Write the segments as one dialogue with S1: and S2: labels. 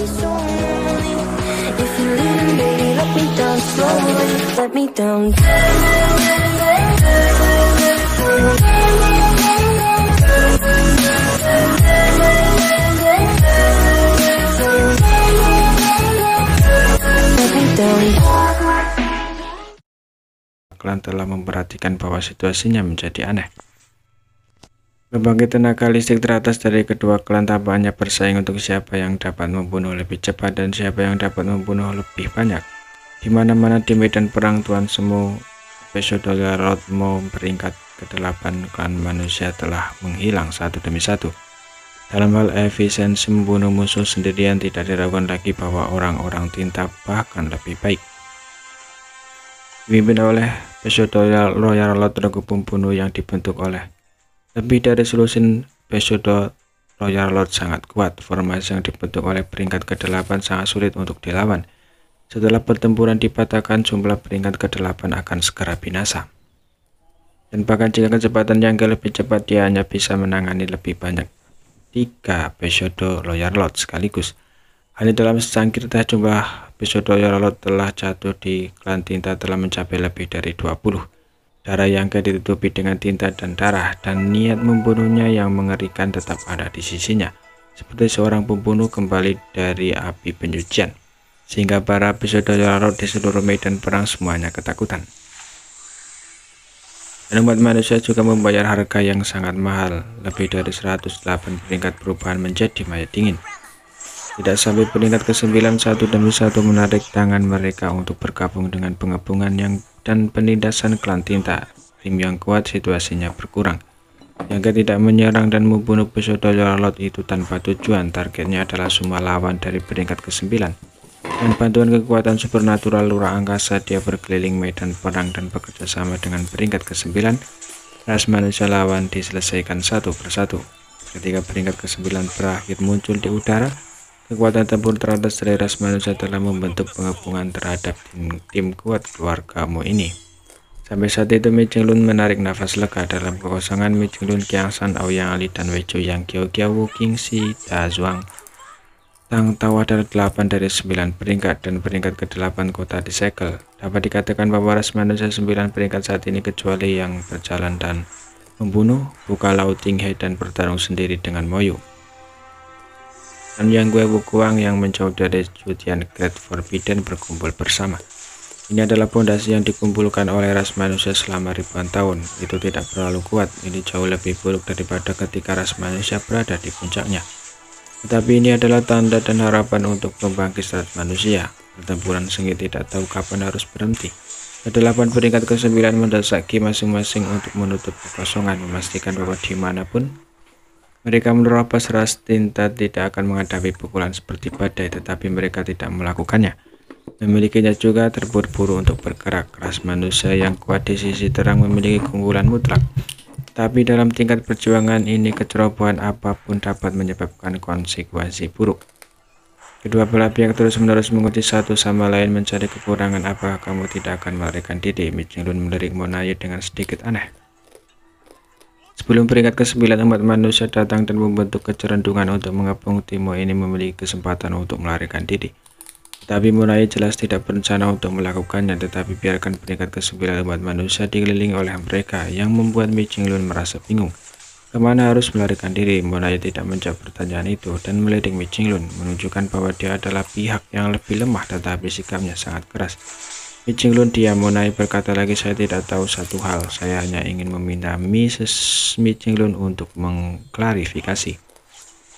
S1: so lonely. If you're leaving, baby, let me down slowly. Let me down. Let me down.
S2: Klan telah memperhatikan bahwa situasinya menjadi aneh. Pembangkit tenaga listrik teratas dari kedua klan tampaknya bersaing untuk siapa yang dapat membunuh lebih cepat dan siapa yang dapat membunuh lebih banyak. Di mana-mana di medan perang, Tuan Semu Pesodolya Lord peringkat ke-8 klan manusia telah menghilang satu demi satu. Dalam hal efisiensi membunuh musuh sendirian tidak diragukan lagi bahwa orang-orang tinta bahkan lebih baik. Dipimpin oleh Pesodolya Lord, regu pembunuh yang dibentuk oleh lebih dari selusin Pesodolya Lord sangat kuat. Formasi yang dibentuk oleh peringkat ke-8 sangat sulit untuk dilawan. Setelah pertempuran dipatahkan, jumlah peringkat ke-8 akan segera binasa. Dan bahkan jika kecepatan yang lebih cepat, dia hanya bisa menangani lebih banyak 3 Pesodolya Lord sekaligus. Hanya dalam secangkir teh jumlah Pesodolya Lord telah jatuh di klan tinta telah mencapai lebih dari 20. Darah yang ditutupi dengan tinta dan darah, dan niat membunuhnya yang mengerikan tetap ada di sisinya, seperti seorang pembunuh kembali dari api penyucian, sehingga para Pesodolya Lord di seluruh medan perang semuanya ketakutan. Dan umat manusia juga membayar harga yang sangat mahal, lebih dari 108 peringkat perubahan menjadi mayat dingin. Tidak sampai peringkat ke-9 satu demi satu menarik tangan mereka untuk bergabung dengan pengepungan dan penindasan klan tinta. Tim yang kuat situasinya berkurang. Yang tidak menyerang dan membunuh Pesodolya Lord itu tanpa tujuan. Targetnya adalah semua lawan dari peringkat ke-9. Dan bantuan kekuatan supernatural lurah angkasa, dia berkeliling medan perang dan bekerja sama dengan peringkat ke-9. Ras manusia lawan diselesaikan satu persatu. Ketika peringkat ke-9 berakhir muncul di udara, kekuatan tempur teratas dari ras manusia telah membentuk pengepungan terhadap tim kuat keluargamu ini. Sampai saat itu Mi Jinglun menarik nafas lega. Dalam kekosongan, Mi Jinglun, Qiang San, Aoyang Ali, dan Wei Zhou yang Qiao Wu Qing Si Da Zhuang Tang Tao adalah 8 dari 9 peringkat, dan peringkat ke-8 kota disegel. Dapat dikatakan bahwa ras manusia 9 peringkat saat ini, kecuali yang berjalan dan membunuh, buka Lao Tinghe dan bertarung sendiri dengan Moyu. Dan Yang Gue Wukuang yang menjauh dari Zhudian Great Forbidden berkumpul bersama. Ini adalah pondasi yang dikumpulkan oleh ras manusia selama ribuan tahun. Itu tidak terlalu kuat. Ini jauh lebih buruk daripada ketika ras manusia berada di puncaknya. Tetapi ini adalah tanda dan harapan untuk pembangkit ras manusia. Pertempuran sengit tidak tahu kapan harus berhenti. Ke-8 peringkat ke-9 mendesak Qi masing-masing untuk menutup kekosongan, memastikan bahwa dimanapun mereka menerobos, ras tinta tidak akan menghadapi pukulan seperti badai, tetapi mereka tidak melakukannya. Memilikinya juga terburu-buru untuk bergerak. Ras manusia yang kuat di sisi terang memiliki keunggulan mutlak. Tapi dalam tingkat perjuangan ini, kecerobohan apapun dapat menyebabkan konsekuensi buruk. Kedua belah pihak terus-menerus menguji satu sama lain mencari kekurangan. Apakah kamu tidak akan melarikan diri? Mi Jinglun melirik Monaye dengan sedikit aneh. Sebelum peringkat ke-9 umat manusia datang dan membentuk kecerendungan untuk mengepung, Timo ini memiliki kesempatan untuk melarikan diri. Tetapi Monaye jelas tidak berencana untuk melakukannya, tetapi biarkan peringkat ke-9 umat manusia dikelilingi oleh mereka, yang membuat Mi Jinglun merasa bingung. Kemana harus melarikan diri? Monaye tidak menjawab pertanyaan itu dan melirik Mi Jinglun, menunjukkan bahwa dia adalah pihak yang lebih lemah, tetapi sikapnya sangat keras. Mi Jinglun diam. Monaye berkata lagi, saya tidak tahu satu hal. Saya hanya ingin meminta Mi Jinglun untuk mengklarifikasi.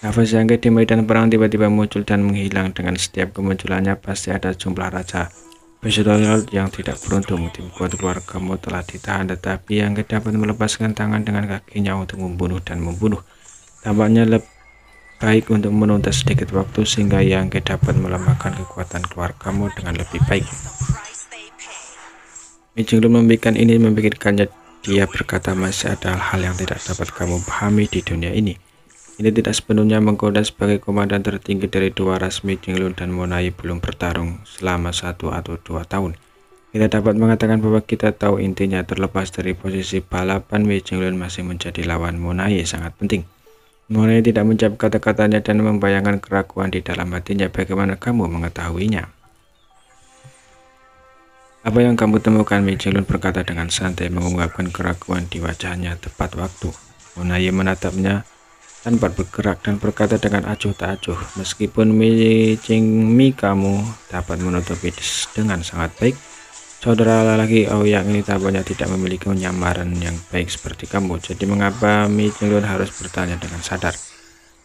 S2: Nafas yang di medan perang tiba-tiba muncul dan menghilang. Dengan setiap kemunculannya pasti ada jumlah raja Pesodolya Lord yang tidak beruntung. Tim kuat keluargamu telah ditahan, tetapi yang dapat melepaskan tangan dengan kakinya untuk membunuh dan membunuh. Tampaknya lebih baik untuk menunda sedikit waktu sehingga yang dapat melemahkan kekuatan keluargamu dengan lebih baik. Mi Jinglun memikirkannya. Dia berkata, masih ada hal yang tidak dapat kamu pahami di dunia ini. Ini tidak sepenuhnya menggoda. Sebagai komandan tertinggi dari dua ras, Mi Jinglun dan Monaye belum bertarung selama 1 atau 2 tahun. Kita dapat mengatakan bahwa kita tahu intinya. Terlepas dari posisi balapan, Mi Jinglun masih menjadi lawan Monaye sangat penting. Mulai tidak menjawab kata-katanya dan membayangkan keraguan di dalam hatinya. Bagaimana kamu mengetahuinya? Apa yang kamu temukan? Mi Jinglun berkata dengan santai, mengungkapkan keraguan di wajahnya. Tepat waktu. Monaye menatapnya tanpa bergerak dan berkata dengan acuh tak acuh, meskipun Mi kamu dapat menutupi dengan sangat baik, saudara lelaki Aoyang ini tampaknya tidak memiliki penyamaran yang baik seperti kamu. Jadi mengapa? Mi Jinglun harus bertanya dengan sadar.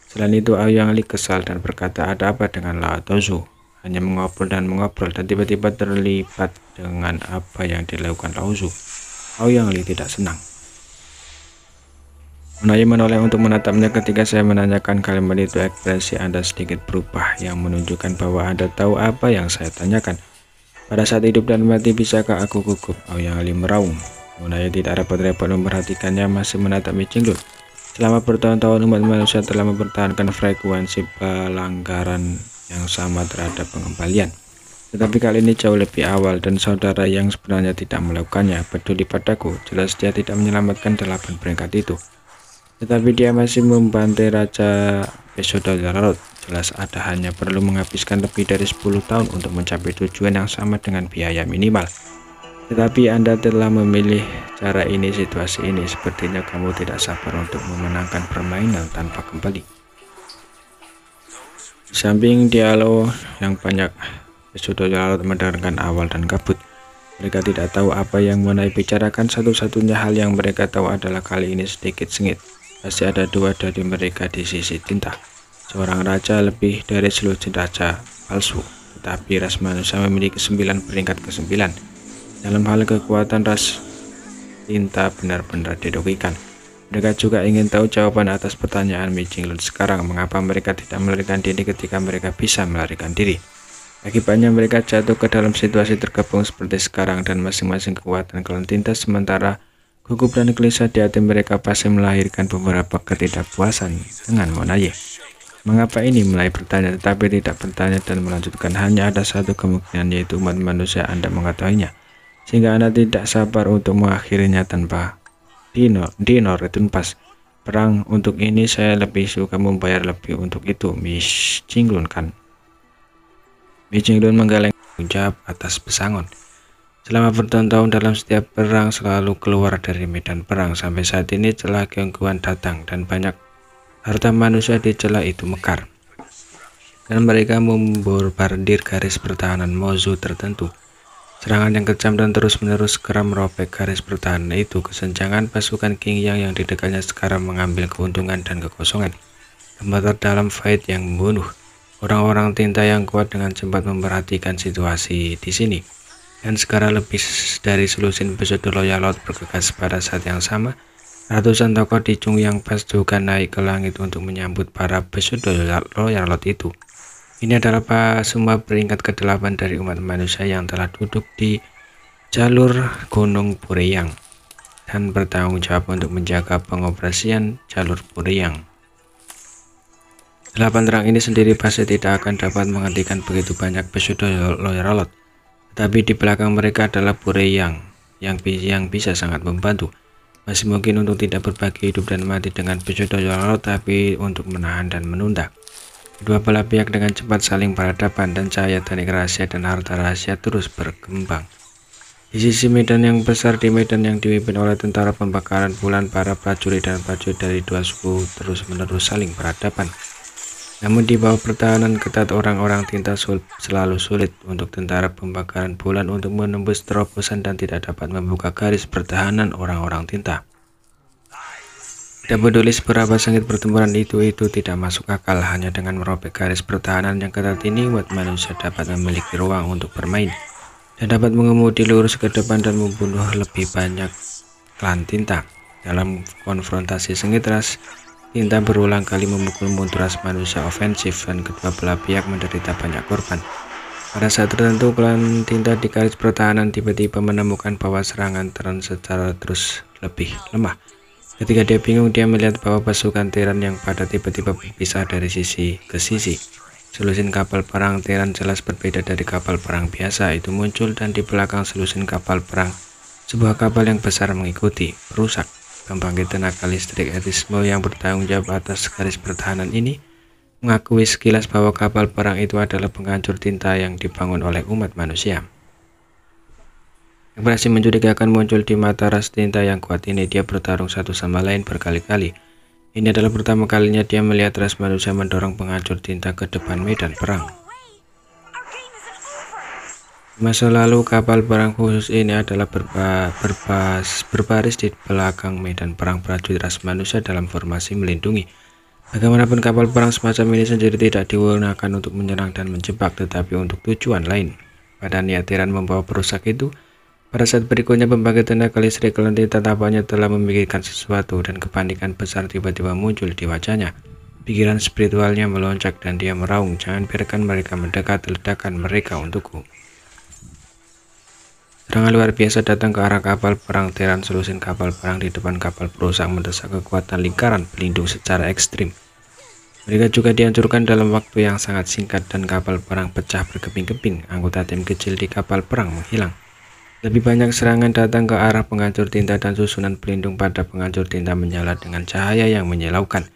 S2: Selain itu Aoyang Li kesal dan berkata, ada apa dengan Lao Tozu? Hanya mengobrol dan tiba-tiba terlibat dengan apa yang dilakukan Lao Zu. Aoyang Li tidak senang. Monaye menoleh untuk menatapnya. Ketika saya menanyakan kalimat itu, ekspresi Anda sedikit berubah, yang menunjukkan bahwa Anda tahu apa yang saya tanyakan. Pada saat hidup dan mati, bisakah aku gugup? Aoyang Li meraung. Monaye tidak repot-repot memperhatikannya, masih menatap Mi Jinglun. Selama bertahun-tahun umat manusia telah mempertahankan frekuensi pelanggaran yang sama terhadap pengembalian. Tetapi kali ini jauh lebih awal dan saudara yang sebenarnya tidak melakukannya peduli padaku. Jelas dia tidak menyelamatkan 8 peringkat itu. Tetapi dia masih membantai Raja Pesodollarot. Jelas ada hanya perlu menghabiskan lebih dari 10 tahun untuk mencapai tujuan yang sama dengan biaya minimal. Tetapi Anda telah memilih cara ini, situasi ini. Sepertinya kamu tidak sabar untuk memenangkan permainan tanpa kembali. Di samping dialog yang banyak, Pesodollarot mendengarkan awal dan kabut. Mereka tidak tahu apa yang Monaye bicarakan. Satu-satunya hal yang mereka tahu adalah kali ini sedikit sengit. Pasti ada 2 dari mereka di sisi tinta. Seorang raja lebih dari selusin raja palsu. Tetapi ras manusia memiliki 9 peringkat ke-9. Dalam hal kekuatan, ras tinta benar-benar dirugikan. Mereka juga ingin tahu jawaban atas pertanyaan Mi Jinglun sekarang. Mengapa mereka tidak melarikan diri ketika mereka bisa melarikan diri? Akibatnya mereka jatuh ke dalam situasi terkepung seperti sekarang, dan masing-masing kekuatan klan tinta, sementara gugup dan gelisah di hati mereka pasti melahirkan beberapa ketidakpuasan dengan Monaye. Mengapa ini? Mulai bertanya tetapi tidak bertanya dan melanjutkan. Hanya ada satu kemungkinan, yaitu umat manusia Anda mengetahuinya, sehingga Anda tidak sabar untuk mengakhirinya tanpa Dino Return Pass. Perang untuk ini saya lebih suka membayar lebih untuk itu, Mi Jinglun kan? Mi Jinglun menggeleng jawab atas pesangon. Selama bertahun-tahun dalam setiap perang selalu keluar dari medan perang. Sampai saat ini celah gangguan datang dan banyak harta manusia di celah itu mekar. Dan mereka membombardir garis pertahanan musuh tertentu. Serangan yang kejam dan terus-menerus kerap merobek garis pertahanan itu. Kesenjangan pasukan King yang di dekatnya sekarang mengambil keuntungan dan kekosongan. Gembar dalam fight yang membunuh. Orang-orang tinta yang kuat dengan cepat memperhatikan situasi di sini. Dan sekarang lebih dari selusin Pesodollarot bergegas pada saat yang sama. Ratusan tokoh di Chungyang Pass juga naik ke langit untuk menyambut para Pesodollarot itu. Ini adalah semua peringkat ke-8 dari umat manusia yang telah duduk di jalur Gunung Bureyang dan bertanggung jawab untuk menjaga pengoperasian jalur Bureyang. 8 terang ini sendiri pasti tidak akan dapat menghentikan begitu banyak Pesodollarot, tetapi di belakang mereka adalah Bureyang yang bisa sangat membantu. Masih mungkin untuk tidak berbagi hidup dan mati dengan Pesodollarot, tapi untuk menahan dan menunda. Kedua belah pihak dengan cepat saling berhadapan, dan cahaya teknik rahasia dan harta rahasia terus berkembang. Di sisi medan yang besar, di medan yang dipimpin oleh tentara pembakaran bulan, para prajurit dan prajurit dari 2 suku terus-menerus saling berhadapan. Namun di bawah pertahanan ketat orang-orang tinta selalu sulit untuk tentara pembakaran bulan untuk menembus terobosan dan tidak dapat membuka garis pertahanan orang-orang tinta. Tidak peduli seberapa sengit pertempuran itu tidak masuk akal. Hanya dengan merobek garis pertahanan yang ketat ini, umat manusia dapat memiliki ruang untuk bermain dan dapat mengemudi lurus ke depan dan membunuh lebih banyak klan tinta. Dalam konfrontasi sengit, ras tinta berulang kali memukul mundur ras manusia ofensif, dan kedua belah pihak menderita banyak korban. Pada saat tertentu, klan tinta di garis pertahanan tiba-tiba menemukan bahwa serangan secara terus lebih lemah. Ketika dia bingung, dia melihat bahwa pasukan Terran yang pada tiba-tiba berpisah dari sisi ke sisi. Selusin kapal perang Terran jelas berbeda dari kapal perang biasa itu muncul, dan di belakang selusin kapal perang sebuah kapal yang besar mengikuti, merusak. Pembangkit tenaga listrik Erismo yang bertanggung jawab atas garis pertahanan ini mengakui sekilas bahwa kapal perang itu adalah penghancur tinta yang dibangun oleh umat manusia. Ekspresi mencurigakan muncul di mata ras tinta yang kuat ini. Dia bertarung satu sama lain berkali-kali. Ini adalah pertama kalinya dia melihat ras manusia mendorong penghancur tinta ke depan medan perang. Masa lalu kapal perang khusus ini adalah berbaris di belakang medan perang prajurit ras manusia dalam formasi melindungi. Bagaimanapun kapal perang semacam ini sendiri tidak digunakan untuk menyerang dan menjebak, tetapi untuk tujuan lain. Pada niat tiran membawa perusak itu, pada saat berikutnya pembangkit tenaga listrik Kelantinta tampaknya telah memikirkan sesuatu dan kepanikan besar tiba-tiba muncul di wajahnya. Pikiran spiritualnya melonjak dan dia meraung, "Jangan biarkan mereka mendekat, ledakan mereka untukku." Serangan luar biasa datang ke arah kapal perang Terran. Selusin kapal perang di depan kapal perusak mendesak kekuatan lingkaran pelindung secara ekstrim. Mereka juga dihancurkan dalam waktu yang sangat singkat dan kapal perang pecah berkeping-keping. Anggota tim kecil di kapal perang menghilang. Lebih banyak serangan datang ke arah penghancur tinta dan susunan pelindung pada penghancur tinta menyala dengan cahaya yang menyilaukan.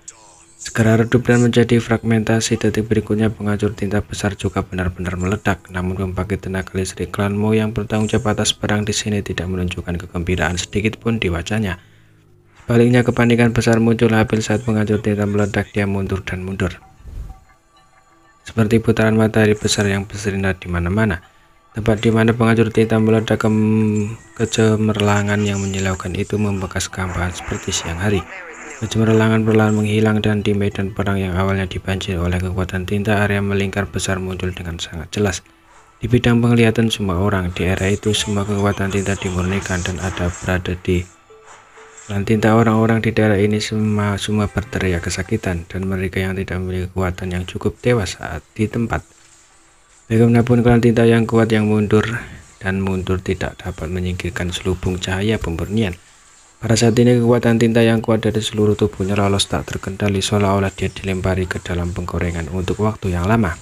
S2: Segera redup dan menjadi fragmentasi. Detik berikutnya penghancur tinta besar juga benar-benar meledak. Namun pembangkit tenaga listrik klan Mo yang bertanggung jawab atas perang di sini tidak menunjukkan kegembiraan sedikit pun di wajahnya. Sebaliknya kepanikan besar muncul hampir saat penghancur tinta meledak. Dia mundur dan mundur, seperti putaran matahari besar yang bersinar di mana-mana. Tempat di mana penghancur tinta meledak, kecemerlangan yang menyilaukan itu membekas kehampaan seperti siang hari. Kecemerlangan perlahan menghilang dan di medan perang yang awalnya dibanjiri oleh kekuatan tinta, area melingkar besar muncul dengan sangat jelas. Di bidang penglihatan semua orang di era itu, semua kekuatan tinta dimurnikan dan ada berada di klan tinta. Orang-orang di daerah ini semua berteriak kesakitan, dan mereka yang tidak memiliki kekuatan yang cukup tewas saat di tempat. Bagaimanapun klan tinta yang kuat yang mundur dan mundur tidak dapat menyingkirkan selubung cahaya pemurnian. Pada saat ini kekuatan tinta yang kuat dari seluruh tubuhnya lolos tak terkendali, seolah-olah dia dilempari ke dalam penggorengan untuk waktu yang lama.